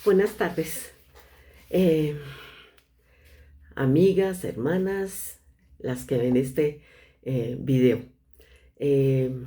Buenas tardes, eh, amigas, hermanas, las que ven este video.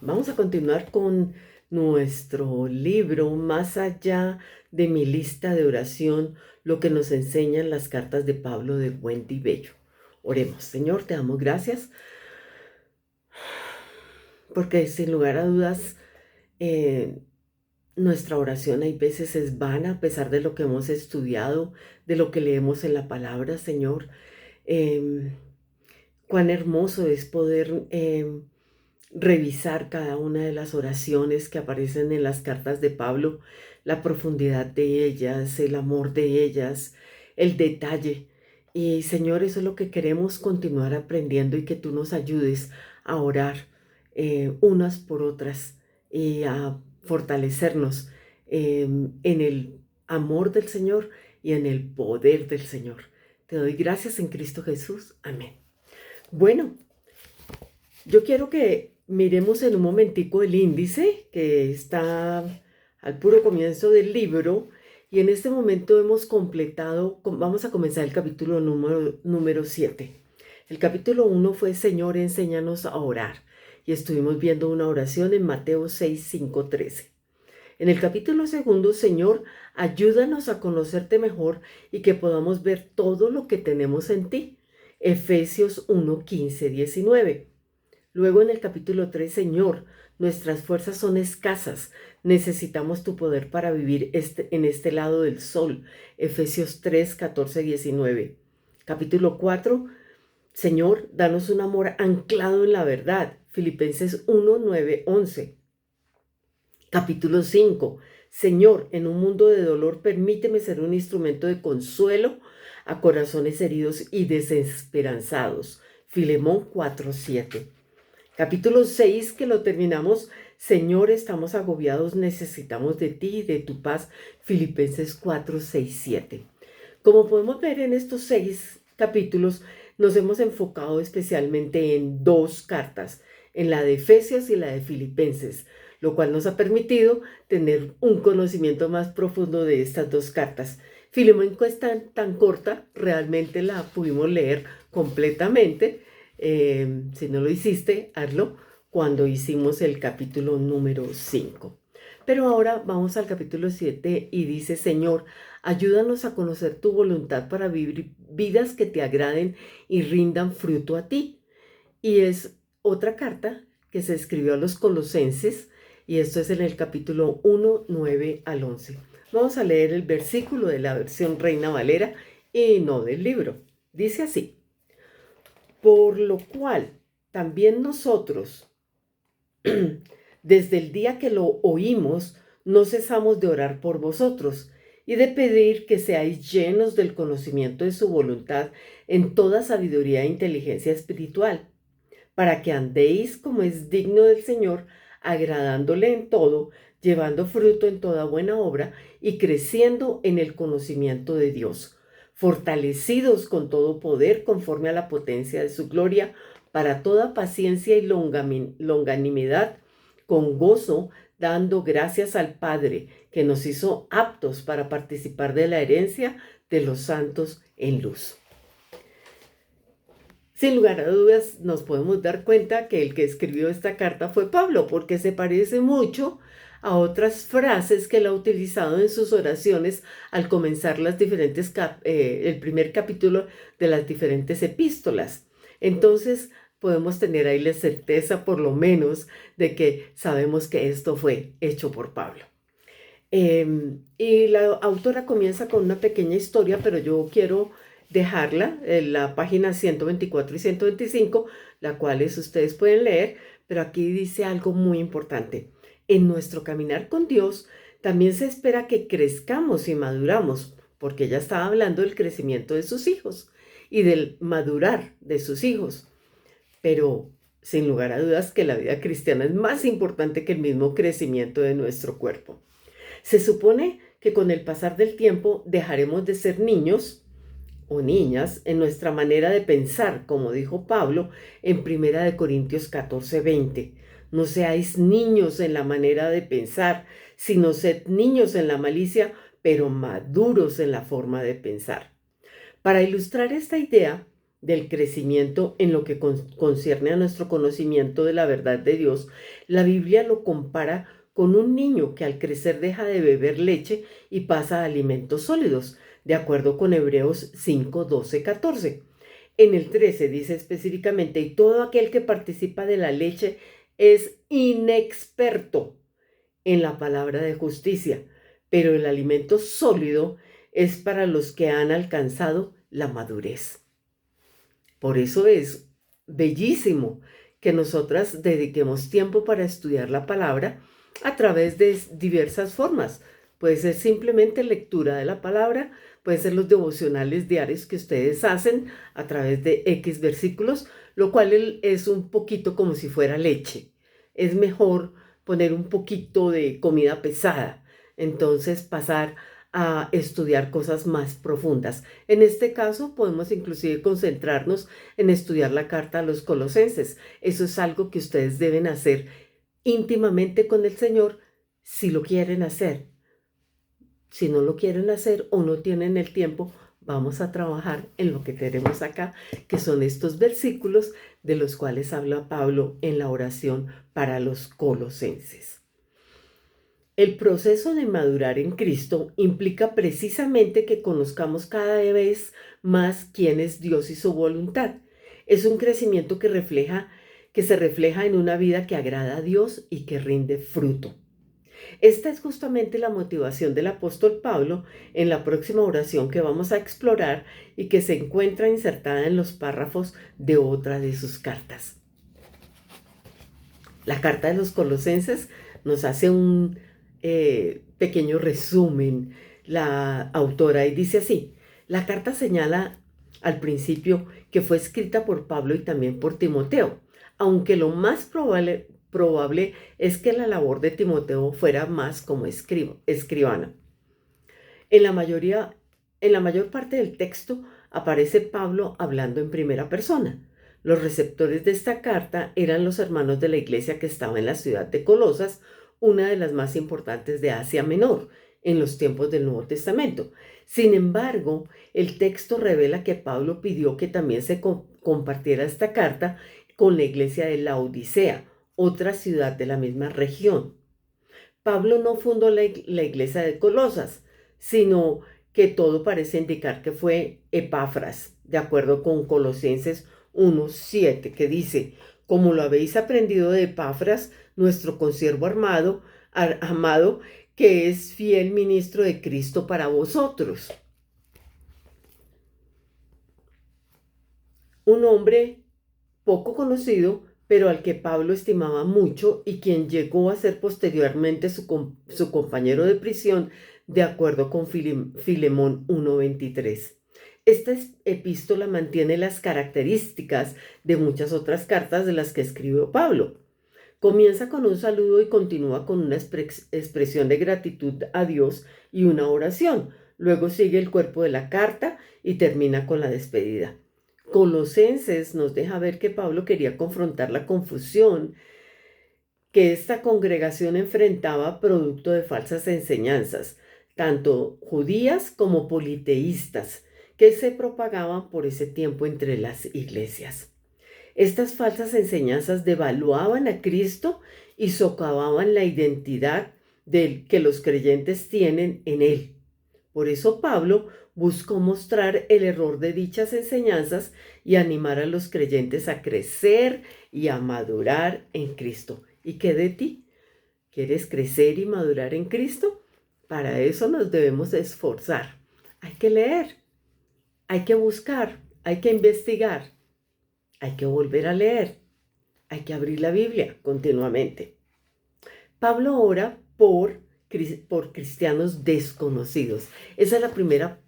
Vamos a continuar con nuestro libro Más allá de mi lista de oración, lo que nos enseñan las cartas de Pablo de Wendy Bello. Oremos. Señor, te damos gracias porque sin lugar a dudas eh, nuestra oración hay veces es vana a pesar de lo que hemos estudiado, de lo que leemos en la palabra, Señor. Em, Cuán hermoso es poder revisar cada una de las oraciones que aparecen en las cartas de Pablo, la profundidad de ellas, el amor de ellas, el detalle. Y Señor, eso es lo que queremos continuar aprendiendo y que tú nos ayudes a orar unas por otras y a fortalecernos en el amor del Señor y en el poder del Señor. Te doy gracias en Cristo Jesús. Amén. Bueno, yo quiero que miremos en un momentico el índice que está al puro comienzo del libro y en este momento hemos completado, vamos a comenzar el capítulo número 7. El capítulo 1 fue Señor, enséñanos a orar y estuvimos viendo una oración en Mateo 6, 5, 13. En el capítulo segundo, Señor, ayúdanos a conocerte mejor y que podamos ver todo lo que tenemos en ti. Efesios 1, 15, 19. Luego en el capítulo 3, Señor, nuestras fuerzas son escasas. Necesitamos tu poder para vivir en este lado del sol. Efesios 3, 14, 19. Capítulo 4, Señor, danos un amor anclado en la verdad. Filipenses 1, 9, 11. Capítulo 5. Señor, en un mundo de dolor, permíteme ser un instrumento de consuelo a corazones heridos y desesperanzados. Filemón 4:7. Capítulo 6, que lo terminamos. Señor, estamos agobiados, necesitamos de ti y de tu paz. Filipenses 4:6-7. Como podemos ver en estos 6 capítulos, nos hemos enfocado especialmente en 2 cartas, en la de Efesios y la de Filipenses, lo cual nos ha permitido tener un conocimiento más profundo de estas 2 cartas. Filemón es tan corta, realmente la pudimos leer completamente. Si no lo hiciste, hazlo cuando hicimos el capítulo número 5. Pero ahora vamos al capítulo 7 y dice, Señor, ayúdanos a conocer tu voluntad para vivir vidas que te agraden y rindan fruto a ti. Y es otra carta que se escribió a los colosenses y esto es en el capítulo 1, 9 al 11. Vamos a leer el versículo de la versión Reina Valera y no del libro. Dice así: por lo cual también nosotros, desde el día que lo oímos, no cesamos de orar por vosotros y de pedir que seáis llenos del conocimiento de su voluntad en toda sabiduría e inteligencia espiritual, para que andéis como es digno del Señor, agradándole en todo, llevando fruto en toda buena obra y creciendo en el conocimiento de Dios, fortalecidos con todo poder conforme a la potencia de su gloria, para toda paciencia y longanimidad, con gozo, dando gracias al Padre, que nos hizo aptos para participar de la herencia de los santos en luz. Sin lugar a dudas, nos podemos dar cuenta que el que escribió esta carta fue Pablo, porque se parece mucho a otras frases que él ha utilizado en sus oraciones al comenzar el primer capítulo de las diferentes epístolas. Entonces, podemos tener ahí la certeza, por lo menos, de que sabemos que esto fue hecho por Pablo. Y la autora comienza con una pequeña historia, pero yo quiero dejarla en la página 124 y 125, la cual ustedes pueden leer, pero aquí dice algo muy importante. En nuestro caminar con Dios también se espera que crezcamos y maduramos, porque ella estaba hablando del crecimiento de sus hijos y del madurar de sus hijos. Pero sin lugar a dudas que la vida cristiana es más importante que el mismo crecimiento de nuestro cuerpo. Se supone que con el pasar del tiempo dejaremos de ser niños o niñas en nuestra manera de pensar, como dijo Pablo en 1 Corintios 14:20. No seáis niños en la manera de pensar, sino sed niños en la malicia, pero maduros en la forma de pensar. Para ilustrar esta idea del crecimiento en lo que concierne a nuestro conocimiento de la verdad de Dios, la Biblia lo compara con un niño que al crecer deja de beber leche y pasa a alimentos sólidos, de acuerdo con Hebreos 5, 12, 14. En el 13 dice específicamente, y todo aquel que participa de la leche es inexperto en la palabra de justicia, pero el alimento sólido es para los que han alcanzado la madurez. Por eso es bellísimo que nosotras dediquemos tiempo para estudiar la palabra a través de diversas formas. Puede ser simplemente lectura de la palabra, puede ser los devocionales diarios que ustedes hacen a través de X versículos, lo cual es un poquito como si fuera leche. Es mejor poner un poquito de comida pesada, entonces pasar a estudiar cosas más profundas. En este caso, podemos inclusive concentrarnos en estudiar la carta a los Colosenses. Eso es algo que ustedes deben hacer íntimamente con el Señor si lo quieren hacer. Si no lo quieren hacer o no tienen el tiempo, vamos a trabajar en lo que tenemos acá, que son estos versículos de los cuales habla Pablo en la oración para los Colosenses. El proceso de madurar en Cristo implica precisamente que conozcamos cada vez más quién es Dios y su voluntad. Es un crecimiento que se refleja en una vida que agrada a Dios y que rinde fruto. Esta es justamente la motivación del apóstol Pablo en la próxima oración que vamos a explorar y que se encuentra insertada en los párrafos de otra de sus cartas. La carta de los Colosenses nos hace un pequeño resumen la autora y dice así: la carta señala al principio que fue escrita por Pablo y también por Timoteo, aunque lo más probable es que la labor de Timoteo fuera más como escribano. En la mayor parte del texto aparece Pablo hablando en primera persona. Los receptores de esta carta eran los hermanos de la iglesia que estaba en la ciudad de Colosas, una de las más importantes de Asia Menor en los tiempos del Nuevo Testamento. Sin embargo, el texto revela que Pablo pidió que también se compartiera esta carta con la iglesia de Laodicea, otra ciudad de la misma región. Pablo no fundó la iglesia de Colosas, sino que todo parece indicar que fue Epafras, de acuerdo con Colosenses 1:7, que dice: como lo habéis aprendido de Epafras, nuestro consiervo amado, que es fiel ministro de Cristo para vosotros. Un hombre poco conocido, pero al que Pablo estimaba mucho y quien llegó a ser posteriormente su compañero de prisión, de acuerdo con Filemón 1:23. Esta epístola mantiene las características de muchas otras cartas de las que escribió Pablo. Comienza con un saludo y continúa con una expresión de gratitud a Dios y una oración. Luego sigue el cuerpo de la carta y termina con la despedida. Colosenses nos deja ver que Pablo quería confrontar la confusión que esta congregación enfrentaba producto de falsas enseñanzas, tanto judías como politeístas, que se propagaban por ese tiempo entre las iglesias. Estas falsas enseñanzas devaluaban a Cristo y socavaban la identidad que los creyentes tienen en Él. Por eso Pablo buscó mostrar el error de dichas enseñanzas y animar a los creyentes a crecer y a madurar en Cristo. ¿Y qué de ti? ¿Quieres crecer y madurar en Cristo? Para eso nos debemos esforzar. Hay que leer, hay que buscar, hay que investigar, hay que volver a leer, hay que abrir la Biblia continuamente. Pablo ora por cristianos desconocidos. Esa es la primera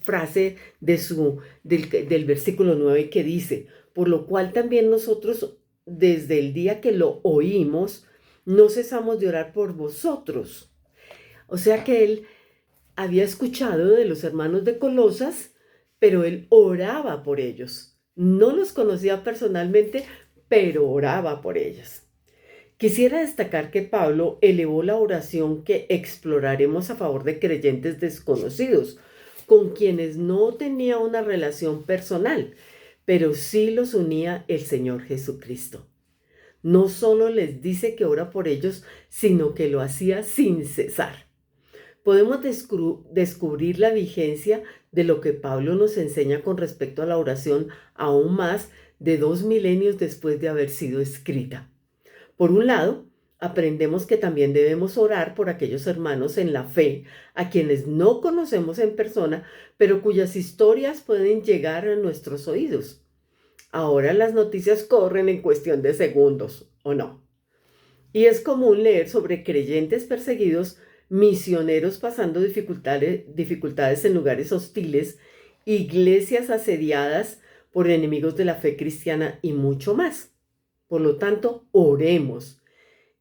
frase del versículo 9 que dice: por lo cual también nosotros, desde el día que lo oímos, no cesamos de orar por vosotros. O sea que él había escuchado de los hermanos de Colosas, pero él oraba por ellos. No los conocía personalmente, pero oraba por ellos. Quisiera destacar que Pablo elevó la oración que exploraremos a favor de creyentes desconocidos, con quienes no tenía una relación personal, pero sí los unía el Señor Jesucristo. No solo les dice que ora por ellos, sino que lo hacía sin cesar. Podemos descubrir la vigencia de lo que Pablo nos enseña con respecto a la oración aún más de 2 milenios después de haber sido escrita. Por un lado, aprendemos que también debemos orar por aquellos hermanos en la fe a quienes no conocemos en persona, pero cuyas historias pueden llegar a nuestros oídos. Ahora las noticias corren en cuestión de segundos, ¿o no? Y es común leer sobre creyentes perseguidos, misioneros pasando dificultades en lugares hostiles, iglesias asediadas por enemigos de la fe cristiana y mucho más. Por lo tanto, oremos,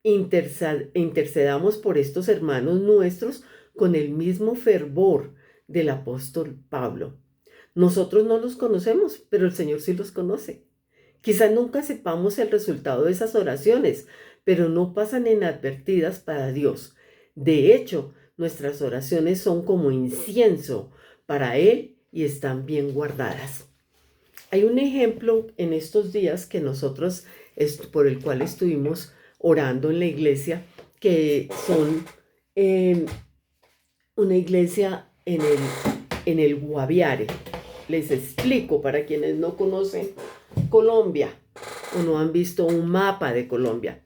intercedamos por estos hermanos nuestros con el mismo fervor del apóstol Pablo. Nosotros no los conocemos, pero el Señor sí los conoce. Quizá nunca sepamos el resultado de esas oraciones, pero no pasan inadvertidas para Dios. De hecho, nuestras oraciones son como incienso para Él y están bien guardadas. Hay un ejemplo en estos días que nosotros, por el cual estuvimos orando en la iglesia, que son una iglesia en el Guaviare. Les explico para quienes no conocen Colombia o no han visto un mapa de Colombia.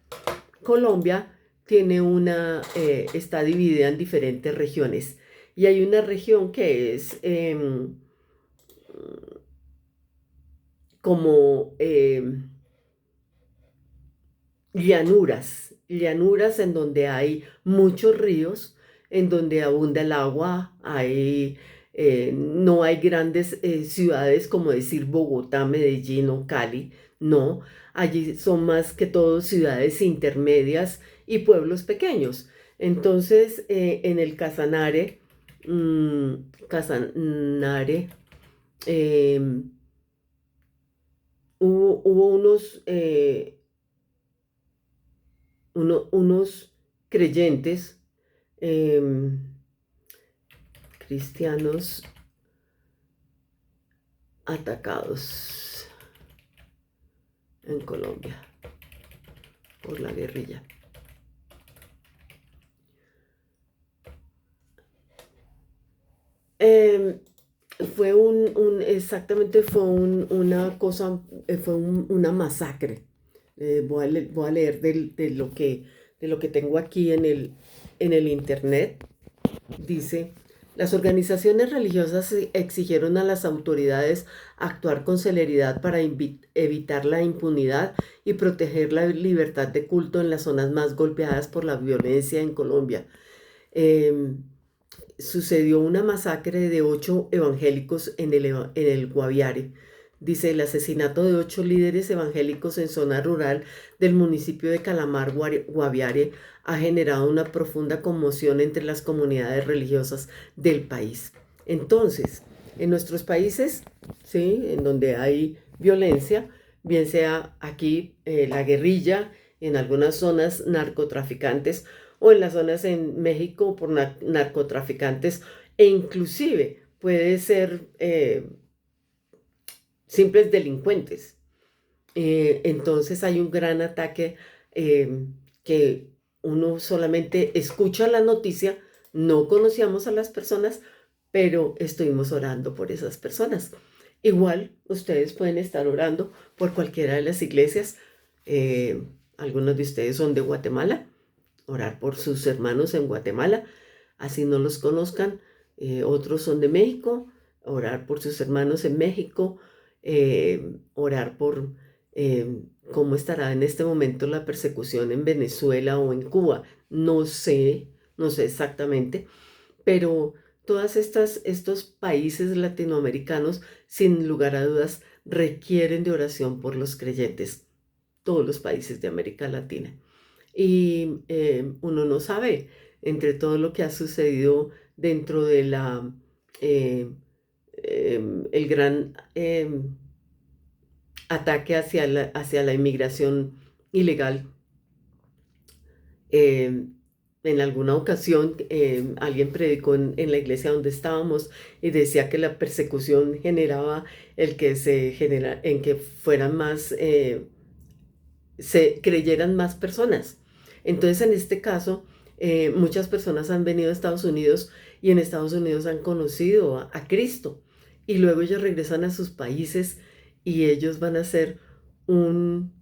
Colombia tiene está dividida en diferentes regiones y hay una región que es como llanuras en donde hay muchos ríos, en donde abunda el agua, no hay grandes ciudades como decir Bogotá, Medellín o Cali, no, allí son más que todo ciudades intermedias y pueblos pequeños. Entonces, en el Casanare, hubo unos creyentes cristianos atacados en Colombia por la guerrilla. Exactamente fue una cosa, fue una masacre. Voy a leer de lo que tengo aquí en el internet. Dice, las organizaciones religiosas exigieron a las autoridades actuar con celeridad para evitar la impunidad y proteger la libertad de culto en las zonas más golpeadas por la violencia en Colombia. Sucedió una masacre de 8 evangélicos en el Guaviare. Dice, el asesinato de 8 líderes evangélicos en zona rural del municipio de Calamar, Guaviare, ha generado una profunda conmoción entre las comunidades religiosas del país. Entonces, en nuestros países, ¿sí?, en donde hay violencia, bien sea aquí la guerrilla, en algunas zonas narcotraficantes, o en las zonas en México por narcotraficantes, e inclusive puede ser simples delincuentes. Entonces hay un gran ataque que uno solamente escucha la noticia, no conocíamos a las personas, pero estuvimos orando por esas personas. Igual ustedes pueden estar orando por cualquiera de las iglesias. Algunos de ustedes son de Guatemala, orar por sus hermanos en Guatemala, así no los conozcan. Otros son de México, orar por sus hermanos en México, orar por cómo estará en este momento la persecución en Venezuela o en Cuba. No sé exactamente, pero estos países latinoamericanos, sin lugar a dudas, requieren de oración por los creyentes, todos los países de América Latina. Y uno no sabe, entre todo lo que ha sucedido dentro de el gran ataque hacia la inmigración ilegal Eh, en alguna ocasión alguien predicó en la iglesia donde estábamos y decía que la persecución generaba en que fueran más, se creyeran más personas. Entonces, en este caso, muchas personas han venido a Estados Unidos y en Estados Unidos han conocido a Cristo y luego ellos regresan a sus países y ellos van a ser un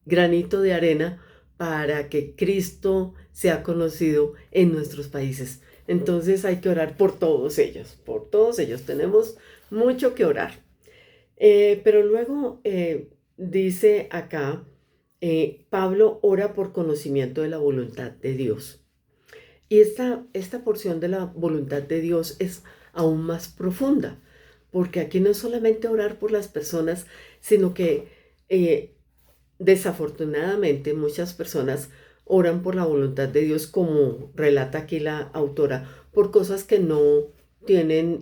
granito de arena para que Cristo sea conocido en nuestros países. Entonces hay que orar por todos ellos, por todos ellos. Tenemos mucho que orar. Pero luego dice acá, Pablo ora por conocimiento de la voluntad de Dios. Y esta porción de la voluntad de Dios es aún más profunda, porque aquí no es solamente orar por las personas, sino que desafortunadamente muchas personas oran por la voluntad de Dios, como relata aquí la autora, por cosas que no tienen